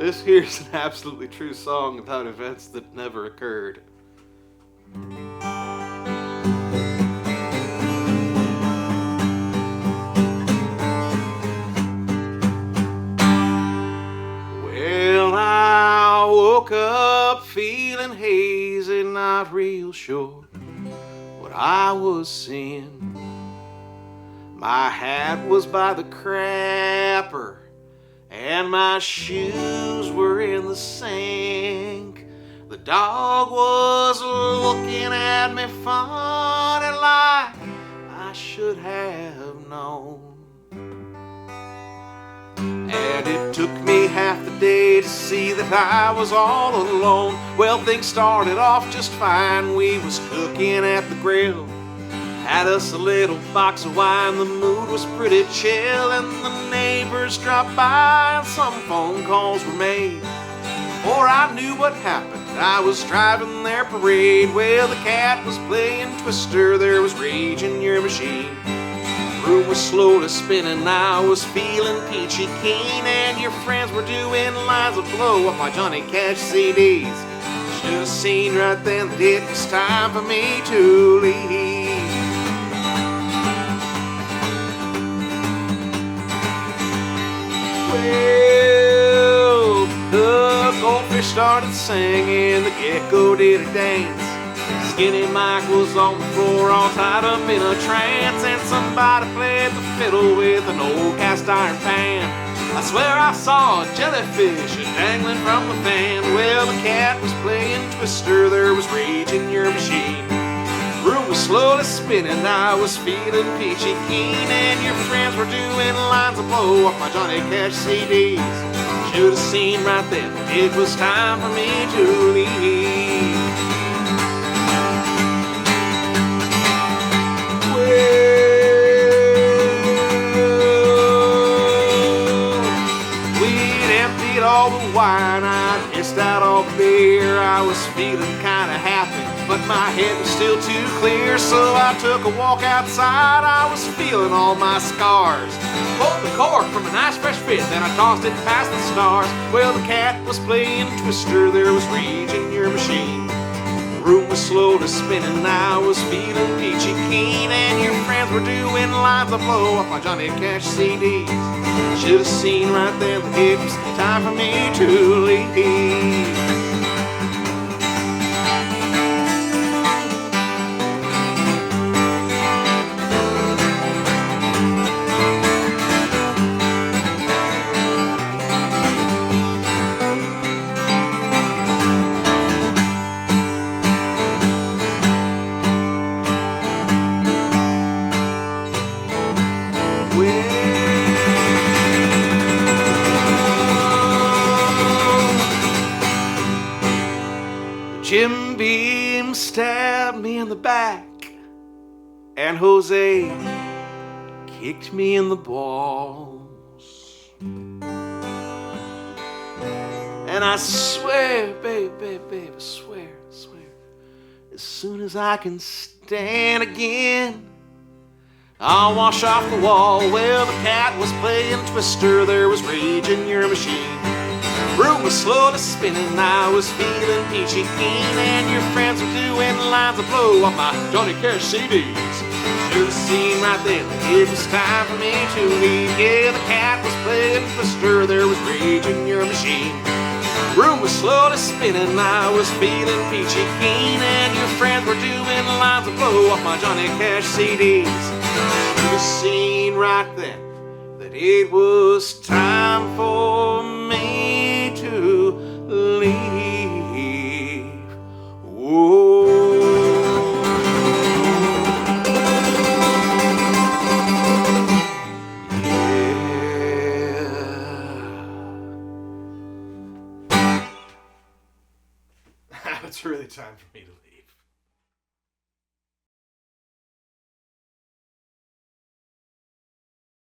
This here's an absolutely true song about events that never occurred. Well, I woke up feeling hazy, not real sure what I was seeing. My hat was by the crapper, and my shoes were in the sink. The dog was looking at me funny like I should have known. And it took me half the day to see that I was all alone. Well, things started off just fine. We was cooking at the grill, had us a little box of wine. The mood was pretty chill, and the neighbors dropped by and some phone calls were made. Before I knew what happened, I was driving their parade. Well, the cat was playing Twister, there was rage in your machine. The room was slowly spinning, I was feeling peachy keen, and your friends were doing lines of blow off my Johnny Cash CDs. Should have seen right then that it was time for me to leave. Well, the goldfish started singing, the gecko did a dance. Skinny Mike was on the floor all tied up in a trance, and somebody played the fiddle with an old cast iron pan. I swear I saw a jellyfish dangling from the fan. Well, the cat was playing Twister, there was rage in your machine. The room was slowly spinning, I was feeling peachy keen, and your friends were doing lines of blow off my Johnny Cash CDs. Should have seen right then that it was time for me to leave. We'd emptied all the wine, I'd pissed out all the beer. I was feeling kinda happy, but my head was still too clear. So I took a walk outside, I was feeling all my scars. Pulled the cork from a nice fresh fit, then I tossed it past the stars. Well, the cat was playing Twister, there was rage in your machine. The room was slowly spinning, I was feeling peachy keen, and your friends were doing lines of blow off my Johnny Cash CDs. Should have seen right then that it was time for me to leave. Jim Beam stabbed me in the back, and Jose kicked me in the balls. And I swear, babe, I swear, as soon as I can stand again, I'll wash off the wall. Well, the cat was playing Twister, there was rage in your machine. The room was slowly spinning, I was feeling peachy keen, and your friends were doing lines of blow off my Johnny Cash CDs. Should have seen right then that it was time for me to leave. Yeah, the cat was playing Twister, there was rage in your machine. The room was slowly spinning, I was feeling peachy keen, and your friends were doing lines of blow off my Johnny Cash CDs. Should have seen right then that it was time for me to leave. Whoa. Yeah. It's really time for me to leave.